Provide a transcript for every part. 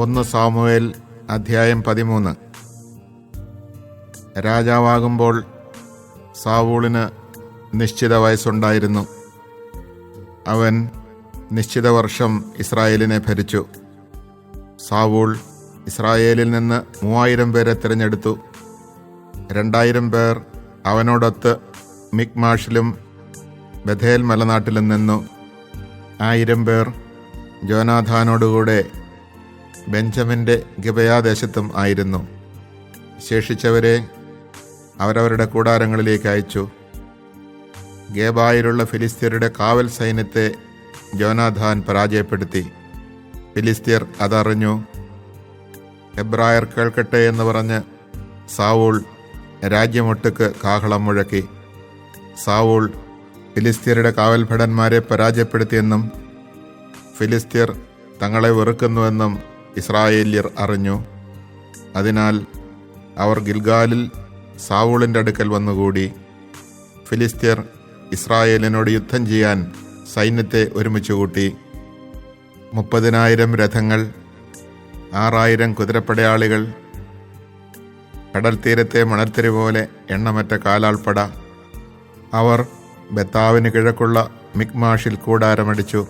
1 Samuel അധ്യായം 13. രാജാവാകുമ്പോൾ സാവൂളിന് നിശ്ചിത വയസ്സുണ്ടായിരുന്നു. അവൻ നിശ്ചിത വർഷം ഇസ്രായേലിനെ ഭരിച്ചു. സാവൂൾ ഇസ്രായേലിൽ നിന്ന് 3000 പേരെ തിരഞ്ഞെടുത്തു. 2000 പേർ അവനോടൊത്ത് മിക്മാഷിലും ബഥേൽ മലനാട്ടിലും നിന്നു. 1000 പേർ ജോനാഥാനോടുകൂടെ ബെഞ്ചമിൻ്റെ ഗിബയാദേശത്തും ആയിരുന്നു. ശേഷിച്ചവരെ അവരവരുടെ കൂടാരങ്ങളിലേക്ക് അയച്ചു. ഗേബായിലുള്ള ഫിലിസ്ത്യരുടെ കാവൽ സൈന്യത്തെ ജോനാഥാൻ പരാജയപ്പെടുത്തി. ഫിലിസ്ത്യർ അതറിഞ്ഞു. എബ്രായർ കേൾക്കട്ടെ എന്ന് പറഞ്ഞ് സാവൂൾ രാജ്യമൊട്ടുക്ക് കാഹളം മുഴക്കി. സാവൂൾ ഫിലിസ്ത്യരുടെ കാവൽഭടന്മാരെ പരാജയപ്പെടുത്തിയെന്നും ഫിലിസ്ത്യർ തങ്ങളെ വെറുക്കുന്നുവെന്നും ഇസ്രായേല്യർ അറിഞ്ഞു. അതിനാൽ അവർ ഗിൽഗാലിൽ സാവൂളിൻ്റെ അടുക്കൽ വന്നുകൂടി. ഫിലിസ്ത്യർ ഇസ്രായേലിനോട് യുദ്ധം ചെയ്യാൻ സൈന്യത്തെ ഒരുമിച്ച് കൂട്ടി. 30,000 രഥങ്ങൾ, 6,000 കുതിരപ്പടയാളികൾ, കടൽ തീരത്തെ മണൽത്തിരി പോലെ എണ്ണമറ്റ കാലാൾപ്പട. അവർ ബെത്താവിന് കിഴക്കുള്ള മിക്മാഷിൽ കൂടാരമടിച്ചു.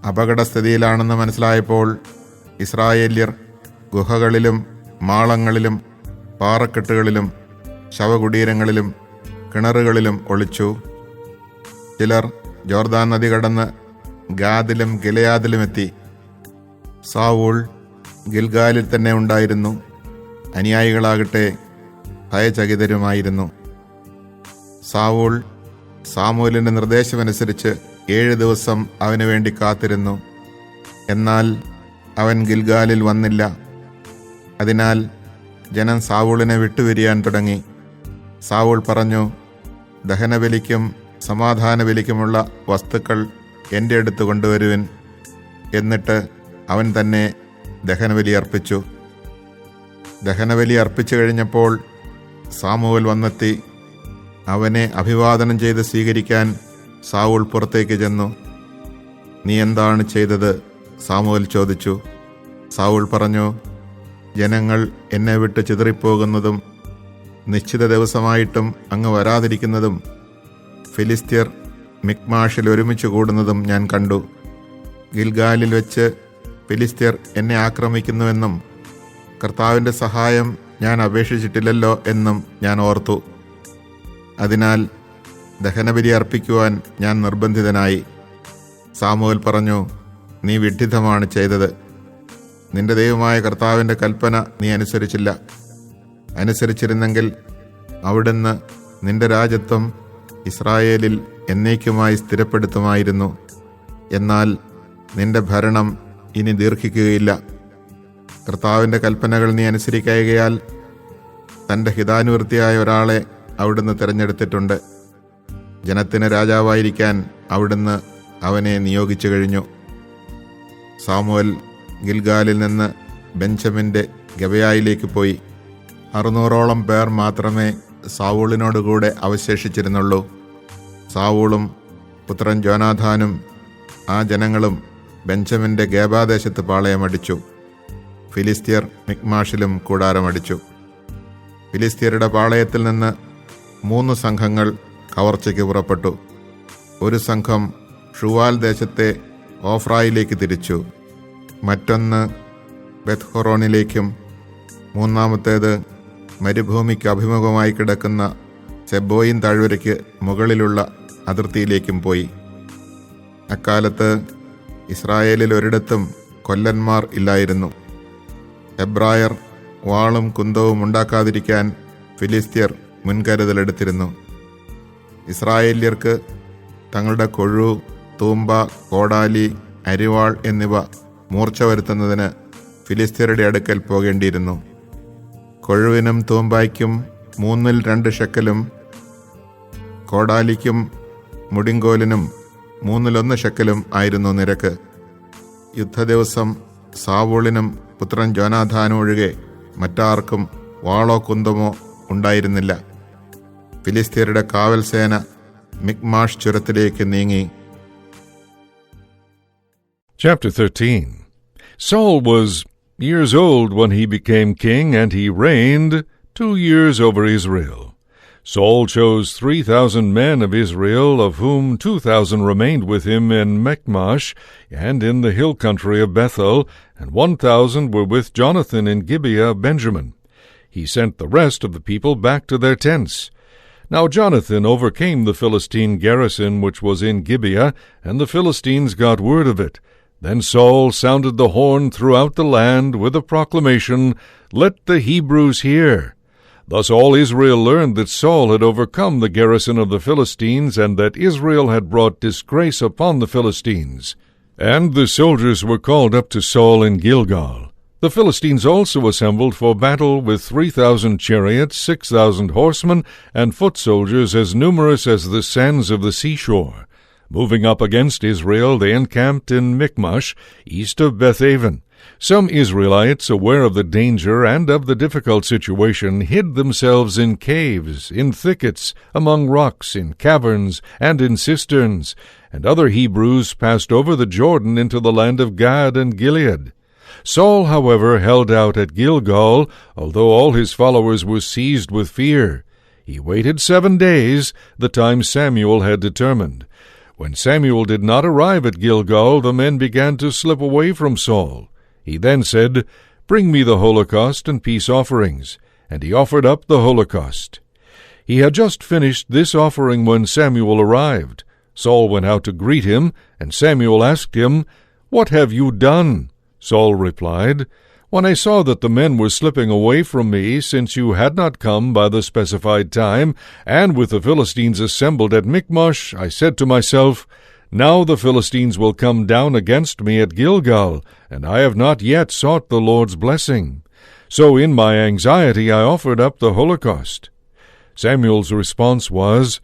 അപകടസ്ഥിതിയിലാണെന്ന് മനസ്സിലായപ്പോൾ ഇസ്രായേല്യർ ഗുഹകളിലും മാളങ്ങളിലും പാറക്കെട്ടുകളിലും ശവകുടീരങ്ങളിലും കിണറുകളിലും ഒളിച്ചു. ചിലർ ജോർദാൻ നദി കടന്ന് ഗാദിലും ഗിലെയാദിലും എത്തി. സാവൂൾ ഗിൽഗാലിൽ തന്നെ ഉണ്ടായിരുന്നു. അനുയായികളാകട്ടെ ഭയചകിതരുമായിരുന്നു. സാവൂൾ സാമൂലിൻ്റെ നിർദ്ദേശമനുസരിച്ച് 7 ദിവസം അവന് വേണ്ടി കാത്തിരുന്നു. എന്നാൽ അവൻ ഗിൽഗാലിൽ വന്നില്ല. അതിനാൽ ജനം സാവൂളിനെ വിട്ടുപിരിയാൻ തുടങ്ങി. സാവൂൾ പറഞ്ഞു, ദഹനബലിക്കും സമാധാന ബലിക്കുമുള്ള വസ്തുക്കൾ എൻ്റെ അടുത്ത് കൊണ്ടുവരുവിൻ. എന്നിട്ട് അവൻ തന്നെ ദഹനബലി അർപ്പിച്ചു. ദഹനബലി അർപ്പിച്ചു കഴിഞ്ഞപ്പോൾ സാമുവേൽ വന്നെത്തി. അവനെ അഭിവാദനം ചെയ്ത് സ്വീകരിക്കാൻ സാവൂൾ പുറത്തേക്ക് ചെന്നു. നീ എന്താണ് ചെയ്തത്? സാമുവേൽ ചോദിച്ചു. സാവൂൾ പറഞ്ഞു, ജനങ്ങൾ എന്നെ വിട്ട് ചിതറിപ്പോകുന്നതും നിശ്ചിത ദിവസമായിട്ടും അങ്ങ് വരാതിരിക്കുന്നതും ഫിലിസ്ത്യർ മിക്മാഷിൽ ഒരുമിച്ച് കൂടുന്നതും ഞാൻ കണ്ടു. ഗിൽഗാലിൽ വെച്ച് ഫിലിസ്ത്യർ എന്നെ ആക്രമിക്കുന്നുവെന്നും കർത്താവിൻ്റെ സഹായം ഞാൻ അപേക്ഷിച്ചിട്ടില്ലല്ലോ എന്നും ഞാൻ ഓർത്തു. അതിനാൽ ദഹനബലി അർപ്പിക്കുവാൻ ഞാൻ നിർബന്ധിതനായി. സാമുവേൽ പറഞ്ഞു, നീ വിഡ്ഢിത്തമാണ് ചെയ്തത്. നിന്റെ ദൈവമായ കർത്താവിൻ്റെ കൽപ്പന നീ അനുസരിച്ചില്ല. അനുസരിച്ചിരുന്നെങ്കിൽ അവിടുന്ന് നിന്റെ രാജത്വം ഇസ്രായേലിൽ എന്നേക്കുമായി സ്ഥിരപ്പെടുത്തുമായിരുന്നു. എന്നാൽ നിന്റെ ഭരണം ഇനി ദീർഘിക്കുകയില്ല. കർത്താവിൻ്റെ കൽപ്പനകൾ നീ അനുസരിക്കായകയാൽ തൻ്റെ ഹിതാനുവൃത്തിയായ ഒരാളെ അവിടുന്ന് തിരഞ്ഞെടുത്തിട്ടുണ്ട്. ജനത്തിന് രാജാവായിരിക്കാൻ അവിടുന്ന് അവനെ നിയോഗിച്ചു കഴിഞ്ഞു. സാമുവേൽ ഗിൽഗാലിൽ നിന്ന് ബെഞ്ചമിൻ്റെ ഗബയായിലേക്ക് പോയി. 600ഓളം പേർ മാത്രമേ സാവൂളിനോടുകൂടെ അവശേഷിച്ചിരുന്നുള്ളൂ. സാവൂളും പുത്രൻ ജോനാഥാനും ആ ജനങ്ങളും ബെഞ്ചമിൻ്റെ ഗേബാദേശത്ത് പാളയമടിച്ചു. ഫിലിസ്ത്യർ മിക്മാഷിലും കൂടാരമടിച്ചു. ഫിലിസ്ത്യരുടെ പാളയത്തിൽ നിന്ന് 3 സംഘങ്ങൾ കവർച്ചയ്ക്ക് പുറപ്പെട്ടു. ഒരു സംഘം ഷുവാൽ ദേശത്തെ ഓഫ്രായിലേക്ക് തിരിച്ചു. മറ്റൊന്ന് ബെത്ത്ഹൊറോനിലേക്കും മൂന്നാമത്തേത് മരുഭൂമിക്ക് അഭിമുഖമായി കിടക്കുന്ന സെബോയിൻ താഴ്വരയ്ക്ക് മുകളിലുള്ള അതിർത്തിയിലേക്കും പോയി. അക്കാലത്ത് ഇസ്രായേലിൽ ഒരിടത്തും കൊല്ലന്മാർ ഇല്ലായിരുന്നു. എബ്രായർ വാളും കുന്തവും ഉണ്ടാക്കാതിരിക്കാൻ ഫിലിസ്ത്യർ മുൻകരുതലെടുത്തിരുന്നു. ഇസ്രായേല്യർക്ക് തങ്ങളുടെ കൊഴു, തൂമ്പ, കോടാലി, അരിവാൾ എന്നിവ മൂർച്ച വരുത്തുന്നതിന് ഫിലിസ്ത്യരുടെ അടുക്കൽ പോകേണ്ടിയിരുന്നു. കൊഴുവിനും തൂമ്പായ്ക്കും 2 ഷെക്കലും കോടാലിക്കും മുടിങ്കോലിനും 1 ഷെക്കലും ആയിരുന്നു നിരക്ക്. യുദ്ധദിവസം സാവൂളിനും പുത്രൻ ജോനാഥാനും ഒഴികെ മറ്റാർക്കും വാളോ കുന്തമോ ഉണ്ടായിരുന്നില്ല. ഫിലിസ്ത്യരുടെ കാവൽ സേന മിക്മാഷ് ചുരത്തിലേക്ക് നീങ്ങി. Chapter 13. Saul was years old when he became king, and he reigned 2 years over Israel. Saul chose 3,000 men of Israel, of whom 2,000 remained with him in Michmash and in the hill country of Bethel, and 1,000 were with Jonathan in Gibeah of Benjamin. He sent the rest of the people back to their tents. Now Jonathan overcame the Philistine garrison which was in Gibeah, and the Philistines got word of it. Then Saul sounded the horn throughout the land with a proclamation, "Let the Hebrews hear." Thus all Israel learned that Saul had overcome the garrison of the Philistines, and that Israel had brought disgrace upon the Philistines. And the soldiers were called up to Saul in Gilgal. The Philistines also assembled for battle with 3,000 chariots, 6,000 horsemen, and foot soldiers as numerous as the sands of the seashore. Moving up against Israel, they encamped in Michmash, east of Bethaven. Some Israelites, aware of the danger and of the difficult situation, hid themselves in caves, in thickets, among rocks, in caverns, and in cisterns, and other Hebrews passed over the Jordan into the land of Gad and Gilead. Saul, however, held out at Gilgal, although all his followers were seized with fear. He waited 7 days, the time Samuel had determined. When Samuel did not arrive at Gilgal, the men began to slip away from Saul. He then said, "Bring me the holocaust and peace offerings." And he offered up the holocaust. He had just finished this offering when Samuel arrived. Saul went out to greet him, and Samuel asked him, "What have you done?" Saul replied, "When I saw that the men were slipping away from me, since you had not come by the specified time, and with the Philistines assembled at Michmash, I said to myself, 'Now the Philistines will come down against me at Gilgal, and I have not yet sought the Lord's blessing.' So in my anxiety I offered up the holocaust." Samuel's response was,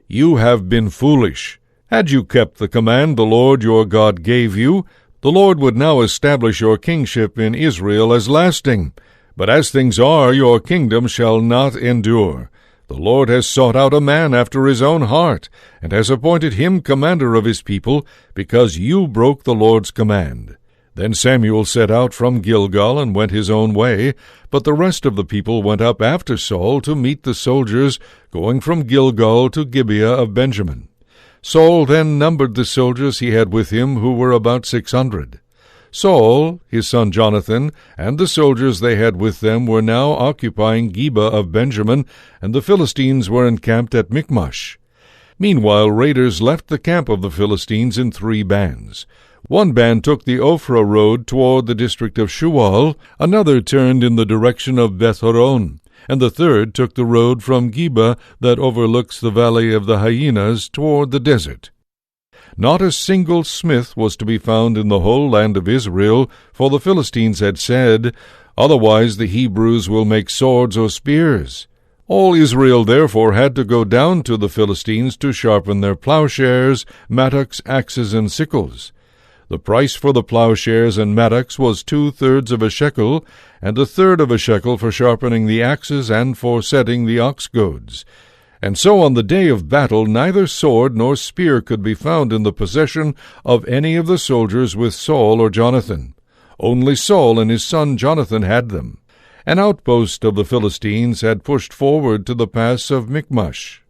"You have been foolish. Had you kept the command the Lord your God gave you, the Lord would now establish your kingship in Israel as lasting. But as things are, your kingdom shall not endure. The Lord has sought out a man after his own heart, and has appointed him commander of his people, because you broke the Lord's command." Then Samuel set out from Gilgal and went his own way, but the rest of the people went up after Saul to meet the soldiers, going from Gilgal to Gibeah of Benjamin. Saul then numbered the soldiers he had with him, who were about 600. Saul, his son Jonathan, and the soldiers they had with them were now occupying Gibeah of Benjamin, and the Philistines were encamped at Michmash. Meanwhile raiders left the camp of the Philistines in 3 bands. One band took the Ophrah road toward the district of Shual, another turned in the direction of Beth-horon, and the third took the road from Gibeah that overlooks the valley of the Hyenas toward the desert. Not a single smith was to be found in the whole land of Israel, for the Philistines had said, "Otherwise the Hebrews will make swords or spears." All Israel therefore had to go down to the Philistines to sharpen their plowshares, mattocks, axes, and sickles. The price for the plowshares and mattocks was 2/3 of a shekel, and 1/3 of a shekel for sharpening the axes and for setting the ox goads. And so on the day of battle neither sword nor spear could be found in the possession of any of the soldiers with Saul or Jonathan. Only Saul and his son Jonathan had them. An outpost of the Philistines had pushed forward to the pass of Michmash.